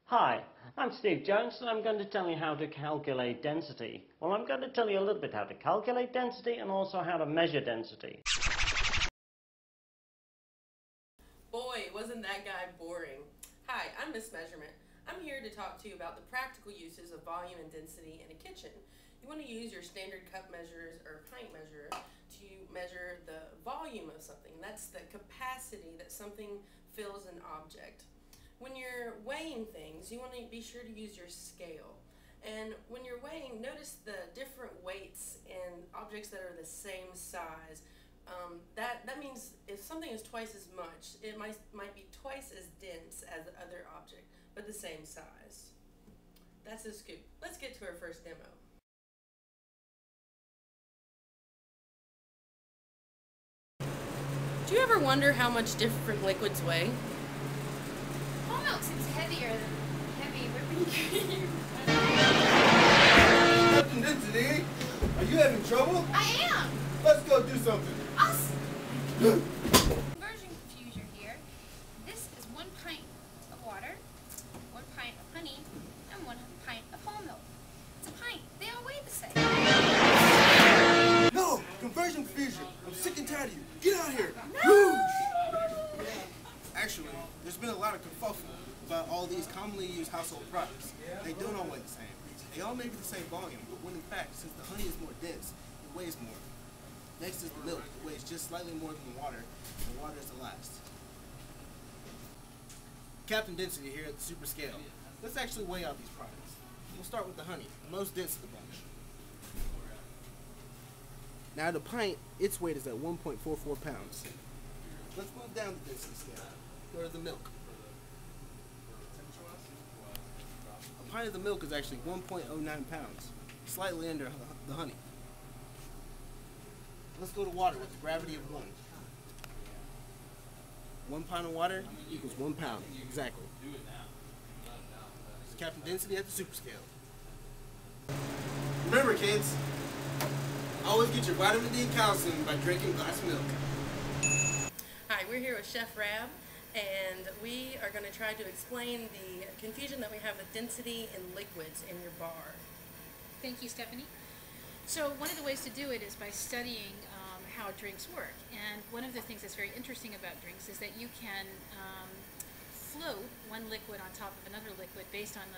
Hi, I'm Steve Jones and I'm going to tell you how to calculate density. Well, I'm going to tell you a little bit how to calculate density and also how to measure density. Boy, wasn't that guy boring. Hi, I'm Miss Measurement. I'm here to talk to you about the practical uses of volume and density in a kitchen. You want to use your standard cup measures or pint measure to measure the volume of something. That's the capacity that something fills an object. When you're weighing things, you want to be sure to use your scale. And when you're weighing, notice the different weights in objects that are the same size. That means if something is twice as much, it might be twice as dense as the other object, but the same size. That's a scoop. Let's get to our first demo. Do you ever wonder how much different liquids weigh? Whole milk seems heavier than heavy whipping cream. Captain Density, are you having trouble? I am! Let's go do something. Us! Conversion confusion here. This is 1 pint of water, 1 pint of honey, and 1 pint of whole milk. It's a pint. They all weigh the same. No! Conversion confusion. I'm sick and tired of you. Get out of here. No! Actually, there's been a lot of kerfuffle about all these commonly used household products. They don't all weigh the same. They all may be the same volume, but when in fact, since the honey is more dense, it weighs more. Next is the milk. It weighs just slightly more than the water, and the water is the last. Captain Density here at the Super Scale. Let's actually weigh out these products. We'll start with the honey, the most dense of the bunch. Now the pint, its weight is at 1.44 pounds. Let's move down the density scale. Go to the milk. A pint of the milk is actually 1.09 pounds, slightly under the honey. Let's go to water with the gravity of 1. 1 pound of water equals 1 pound, exactly. It's Captain Density at the Super Scale. Remember kids, always get your vitamin D and calcium by drinking glass milk. Hi, we're here with Chef Rabb, and we are going to try to explain the confusion that we have with density in liquids in your bar. Thank you, Stephanie. So one of the ways to do it is by studying how drinks work. And one of the things that's very interesting about drinks is that you can float one liquid on top of another liquid based on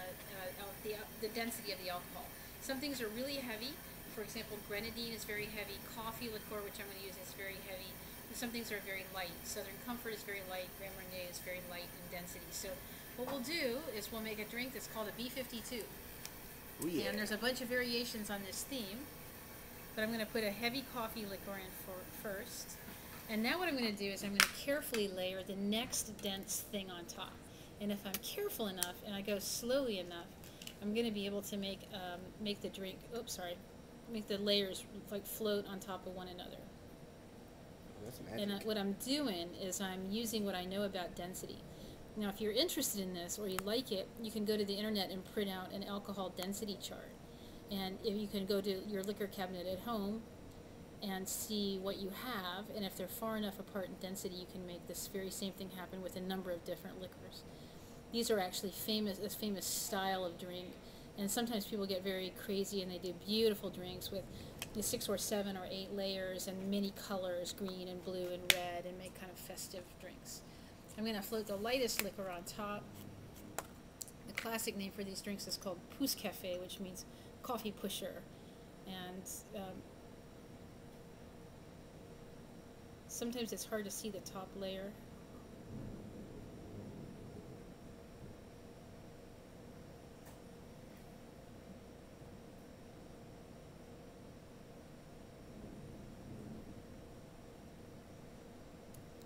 the density of the alcohol. Some things are really heavy. For example, grenadine is very heavy. Coffee liqueur, which I'm going to use, is very heavy. And some things are very light. Southern Comfort is very light. Grand Marnier is very light in density. So what we'll do is we'll make a drink that's called a B52. Oh, yeah. And there's a bunch of variations on this theme. But I'm going to put a heavy coffee liqueur in first. And now what I'm going to do is I'm going to carefully layer the next dense thing on top. And if I'm careful enough and I go slowly enough, I'm going to be able to make the drink, make the layers like float on top of one another. That's magic. And what I'm doing is I'm using what I know about density. Now if you're interested in this or you like it, you can go to the internet and print out an alcohol density chart. And if you can go to your liquor cabinet at home and see what you have, and if they're far enough apart in density, you can make this very same thing happen with a number of different liquors. These are actually a famous style of drink, and sometimes people get very crazy and they do beautiful drinks with 6 or 7 or 8 layers and many colors, green and blue and red, and make kind of festive drinks. I'm going to float the lightest liquor on top. The classic name for these drinks is called Pousse Café, which means coffee pusher, and sometimes it's hard to see the top layer.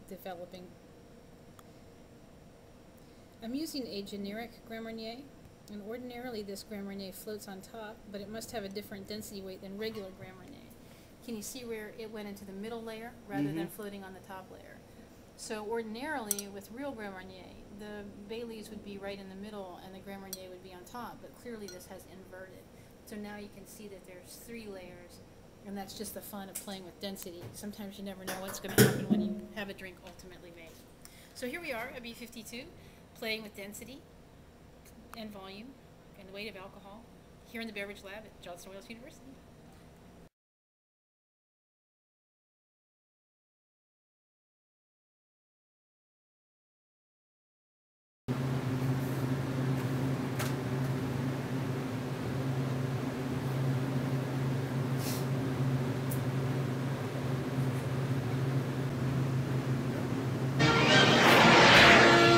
Developing. I'm using a generic Grand Marnier. And ordinarily this Grand Marnier floats on top, but it must have a different density weight than regular Grand Marnier. Can you see where it went into the middle layer rather than floating on the top layer? So ordinarily with real Grand Marnier, the Baileys would be right in the middle and the Grand Marnier would be on top, but clearly this has inverted. So now you can see that there's 3 layers, and that's just the fun of playing with density. Sometimes you never know what's going to happen when you have a drink ultimately made. So here we are, a B52, playing with density. and volume and the weight of alcohol here in the beverage lab at Johnson Wales University.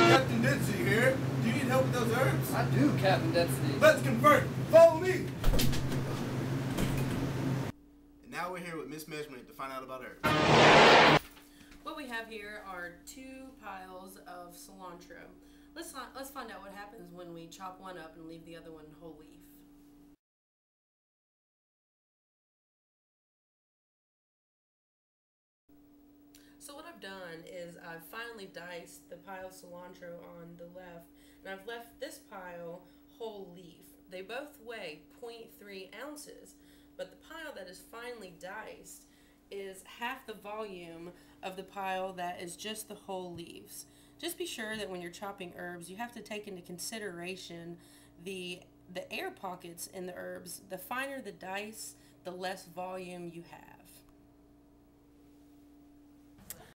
Captain Density here. Do you need help with those herbs? I do, Captain Density. Let's convert. Follow me. And now we're here with mismeasurement to find out about herbs. What we have here are 2 piles of cilantro. Let's find out what happens when we chop one up and leave the other one whole leaf. So what I've done is I've finally diced the pile of cilantro on the left, and I've left this pile whole leaf. They both weigh 0.3 ounces, but the pile that is finely diced is half the volume of the pile that is just the whole leaves. Just be sure that when you're chopping herbs, you have to take into consideration the air pockets in the herbs. The finer the dice, the less volume you have.